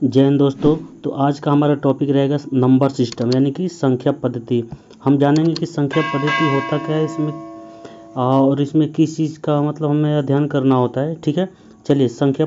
जय हिंद दोस्तों। तो आज का हमारा टॉपिक रहेगा नंबर सिस्टम यानी कि संख्या पद्धति। हम जानेंगे कि संख्या पद्धति होता क्या है इसमें और इसमें किस चीज़ का मतलब हमें अध्ययन करना होता है। ठीक है, चलिए संख्या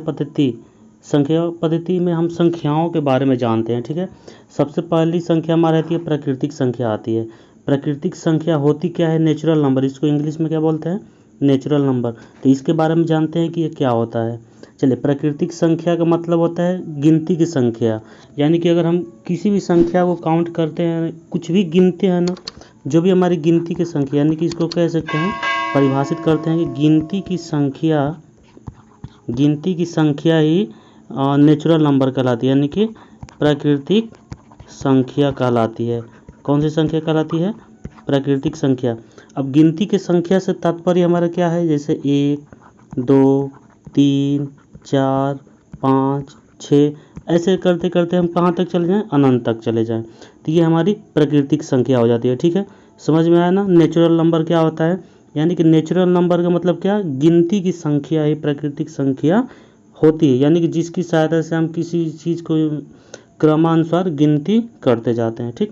पद्धति में हम संख्याओं के बारे में जानते हैं। ठीक है, सबसे पहली संख्या हमारी रहती है प्राकृतिक संख्या आती है। प्राकृतिक संख्या होती क्या है? Natural number. इसको इंग्लिश में क्या बोलते हैं? Natural number. तो इसके बारे में जानते हैं कि ये क्या होता है। चलिए, प्राकृतिक संख्या का मतलब होता है गिनती की संख्या, यानी कि अगर हम किसी भी संख्या को काउंट करते हैं, कुछ भी गिनते हैं ना, जो भी हमारी गिनती की संख्या, यानी कि इसको कह सकते हैं, परिभाषित करते हैं कि गिनती की संख्या ही नेचुरल नंबर कहलाती है, यानी कि प्राकृतिक संख्या कहलाती है। कौन सी संख्या कहलाती है? प्राकृतिक संख्या। अब गिनती की संख्या से तात्पर्य हमारा क्या है? जैसे 1, 2, 3, 4, 5, 6, ऐसे करते करते हम कहाँ तक चले जाएं? अनंत तक चले जाएं। तो ये हमारी प्राकृतिक संख्या हो जाती है। ठीक है, समझ में आया ना? नेचुरल नंबर क्या होता है, यानी कि नेचुरल नंबर का मतलब क्या? गिनती की संख्या ही प्राकृतिक संख्या होती है, यानी कि जिसकी सहायता से हम किसी चीज़ को क्रमानुसार गिनती करते जाते हैं। ठीक,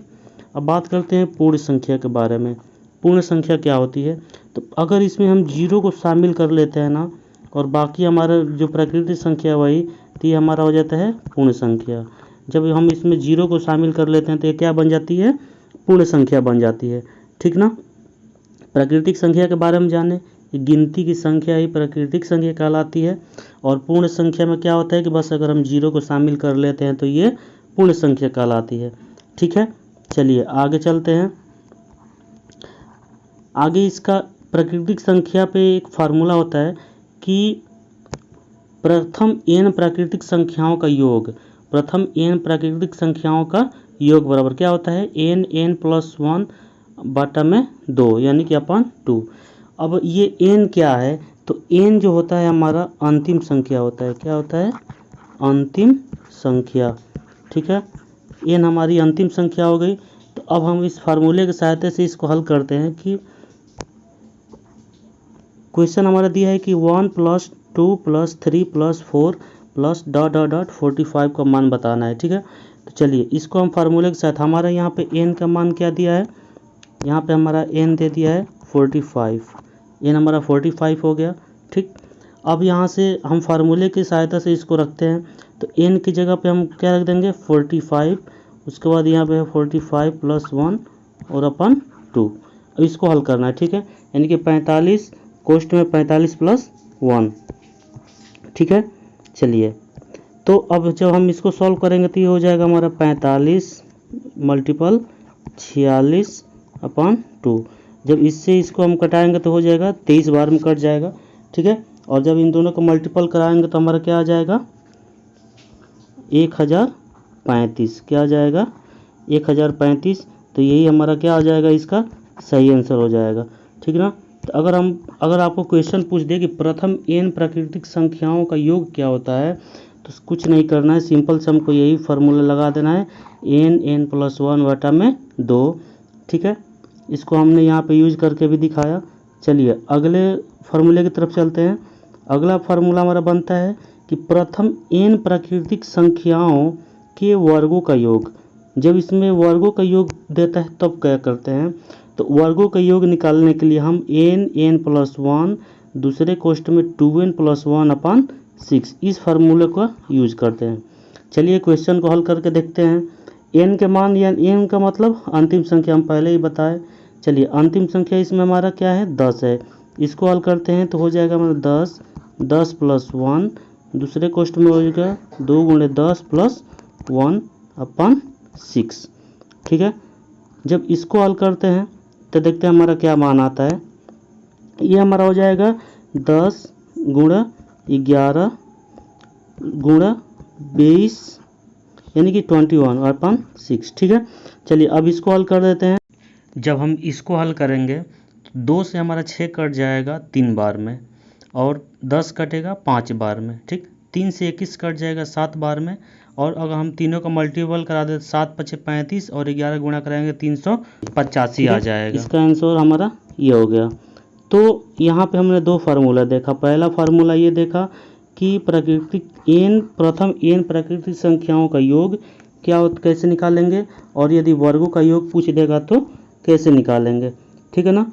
अब बात करते हैं पूर्ण संख्या के बारे में। पूर्ण संख्या क्या होती है? तो अगर इसमें हम जीरो को शामिल कर लेते हैं ना, और बाकी हमारा जो प्राकृतिक संख्या वही, तो ये हमारा हो जाता है पूर्ण संख्या। जब हम इसमें जीरो को शामिल कर लेते हैं तो ये क्या बन जाती है? पूर्ण संख्या बन जाती है। ठीक ना? प्राकृतिक संख्या के बारे में जाने, गिनती की संख्या ही प्राकृतिक संख्या कहलाती है। और पूर्ण संख्या में क्या होता है कि बस अगर हम जीरो को शामिल कर लेते हैं तो ये पूर्ण संख्या कहलाती है। ठीक है, चलिए आगे चलते हैं। आगे इसका प्राकृतिक संख्या पे एक फार्मूला होता है कि प्रथम n प्राकृतिक संख्याओं का योग बराबर क्या होता है? n प्लस 1 बटा में 2, यानी कि अपन 2। अब ये n क्या है? तो n जो होता है हमारा अंतिम संख्या होता है। क्या होता है? अंतिम संख्या। ठीक है, n हमारी अंतिम संख्या हो गई। तो अब हम इस फार्मूले की सहायता से इसको हल करते हैं कि क्वेश्चन हमारा दिया है कि 1 + 2 + 3 + 4 + ... 45 का मान बताना है। ठीक है, तो चलिए इसको हम फार्मूले के साथ, हमारा यहाँ पे n का मान क्या दिया है? यहाँ पे हमारा n दे दिया है 45। n हमारा 45 हो गया। ठीक, अब यहाँ से हम फार्मूले की सहायता से इसको रखते हैं। तो n की जगह पे हम क्या रख देंगे? 45। उसके बाद यहाँ पे है 45 + 1 और अपन 2। अब इसको हल करना है। ठीक है, यानी कि 45 कोष्ट में 45 + 1। ठीक है, चलिए तो अब जब हम इसको सॉल्व करेंगे तो ये हो जाएगा हमारा 45 × 46/2। जब इससे इसको हम कटाएंगे तो हो जाएगा 23 बार में कट जाएगा। ठीक है, और जब इन दोनों को मल्टीपल कराएंगे तो हमारा क्या आ जाएगा? 1035। क्या आ जाएगा? 1035। तो यही हमारा क्या आ जाएगा? इसका सही आंसर हो जाएगा। ठीक ना? तो अगर आपको क्वेश्चन पूछ दे कि प्रथम n प्राकृतिक संख्याओं का योग क्या होता है, तो कुछ नहीं करना है, सिंपल से हमको यही फार्मूला लगा देना है, n + 1 बटा में 2। ठीक है, इसको हमने यहाँ पे यूज करके भी दिखाया। चलिए अगले फार्मूले की तरफ चलते हैं। अगला फार्मूला हमारा बनता है कि प्रथम n प्राकृतिक संख्याओं के वर्गों का योग। जब इसमें वर्गों का योग देता है तब क्या करते हैं? तो वर्गों का योग निकालने के लिए हम n + 1 दूसरे कोष्ट में 2n + 1/6 इस फार्मूले का यूज करते हैं। चलिए क्वेश्चन को हल करके देखते हैं। n के मान, या n का मतलब अंतिम संख्या, हम पहले ही बताए। चलिए अंतिम संख्या इसमें हमारा क्या है? 10 है। इसको हल करते हैं तो हो जाएगा हमारा 10 + 1 दूसरे कोष्ट में हो जाएगा 2 × 10 + 1/6। ठीक है, जब इसको हल करते हैं तो देखते हैं हमारा क्या मान आता है। ये हमारा हो जाएगा 10 × 11 × 20, यानी कि 21/6। ठीक है, चलिए अब इसको हल कर देते हैं। जब हम इसको हल करेंगे तो 2 से हमारा 6 कट जाएगा 3 बार में, और 10 कटेगा 5 बार में। ठीक, 3 से 21 कट जाएगा 7 बार में, और अगर हम तीनों का मल्टीपल करा दें 7 × 5 = 35 और 11 गुणा कराएंगे 385 आ जाएगा। इसका आंसर हमारा ये हो गया। तो यहाँ पे हमने दो फार्मूला देखा। पहला फार्मूला ये देखा कि प्रथम n प्राकृतिक संख्याओं का योग कैसे निकालेंगे, और यदि वर्गों का योग पूछ देगा तो कैसे निकालेंगे। ठीक है ना।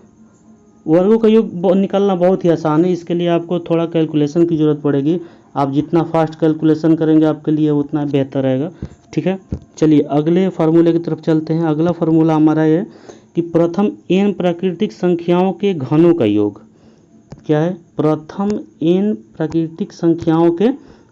वर्गों का योग निकालना बहुत ही आसान है, इसके लिए आपको थोड़ा कैलकुलेशन की ज़रूरत पड़ेगी। आप जितना फास्ट कैलकुलेशन करेंगे आपके लिए उतना बेहतर रहेगा। ठीक है, चलिए अगले फार्मूले की तरफ चलते हैं। अगला फार्मूला हमारा है कि प्रथम n प्राकृतिक संख्याओं के घनों का योग। क्या है? प्रथम n प्राकृतिक संख्याओं के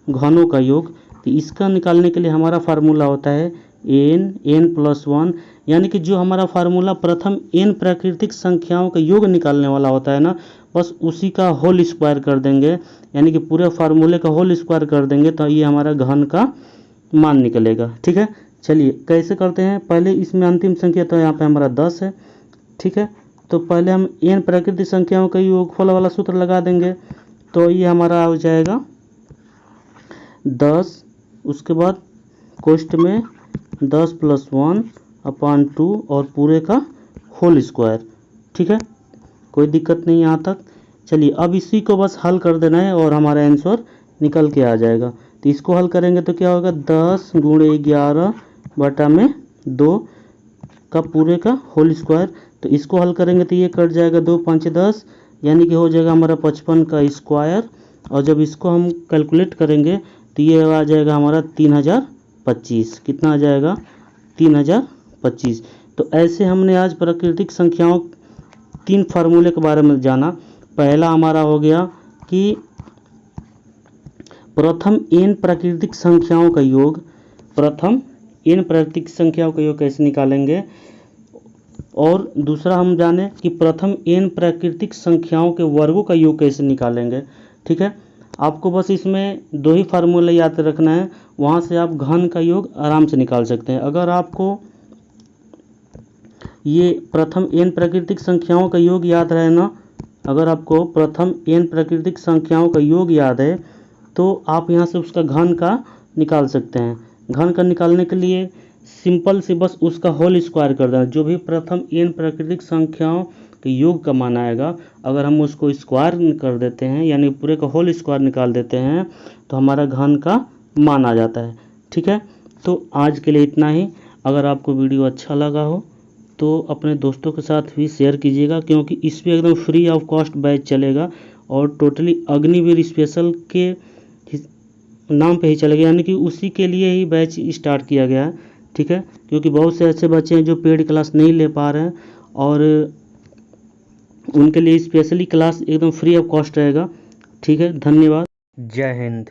घनों का योग। तो इसका निकालने के लिए हमारा फार्मूला होता है n+1, यानी कि जो हमारा फार्मूला प्रथम n प्राकृतिक संख्याओं का योग निकालने वाला होता है ना, बस उसी का होल स्क्वायर कर देंगे, यानी कि पूरे फार्मूले का होल स्क्वायर कर देंगे तो ये हमारा घन का मान निकलेगा। ठीक है, चलिए कैसे करते हैं। पहले इसमें अंतिम संख्या तो यहाँ पे हमारा 10 है। ठीक है, तो पहले हम n प्राकृतिक संख्याओं का योगफल वाला सूत्र लगा देंगे, तो ये हमारा हो जाएगा 10, उसके बाद कोष्ठ में 10+1/2 और पूरे का होल स्क्वायर। ठीक है, कोई दिक्कत नहीं यहाँ तक। चलिए अब इसी को बस हल कर देना है और हमारा आंसर निकल के आ जाएगा। तो इसको हल करेंगे तो क्या होगा, 10 × 11/2 का पूरे का होल स्क्वायर। तो इसको हल करेंगे तो ये कट जाएगा 2 × 5 = 10, यानी कि हो जाएगा हमारा 55 का स्क्वायर। और जब इसको हम कैलकुलेट करेंगे तो ये आ जाएगा हमारा 3025। कितना आ जाएगा? 3025। तो ऐसे हमने आज प्राकृतिक संख्याओं 3 फार्मूले के बारे में जाना। पहला हमारा हो गया कि प्रथम n प्राकृतिक संख्याओं का योग, प्रथम n प्राकृतिक संख्याओं का योग कैसे निकालेंगे, और दूसरा हम जाने कि प्रथम n प्राकृतिक संख्याओं के वर्गों का योग कैसे निकालेंगे। ठीक है, आपको बस इसमें 2 ही फार्मूले याद रखना है, वहाँ से आप घन का योग आराम से निकाल सकते हैं। अगर आपको ये प्रथम n प्राकृतिक संख्याओं का योग याद रहे ना, अगर आपको प्रथम n प्राकृतिक संख्याओं का योग याद है तो आप यहाँ से उसका घन का निकाल सकते हैं। घन का निकालने के लिए सिंपल से बस उसका होल स्क्वायर कर देना। जो भी प्रथम n प्राकृतिक संख्याओं के योग का मान आएगा, अगर हम उसको स्क्वायर कर देते हैं, यानी पूरे का होल स्क्वायर निकाल देते हैं, तो हमारा घन का मान आ जाता है। ठीक है, तो आज के लिए इतना ही। अगर आपको वीडियो अच्छा लगा हो तो अपने दोस्तों के साथ भी शेयर कीजिएगा, क्योंकि इस पर एकदम फ्री ऑफ कॉस्ट बैच चलेगा और टोटली अग्निवीर स्पेशल के नाम पे ही चलेगा, यानी कि उसी के लिए ही बैच स्टार्ट किया गया है। ठीक है, क्योंकि बहुत से ऐसे बच्चे हैं जो पेड क्लास नहीं ले पा रहे हैं, और उनके लिए स्पेशली क्लास एकदम फ्री ऑफ कॉस्ट रहेगा। ठीक है, धन्यवाद, जय हिंद।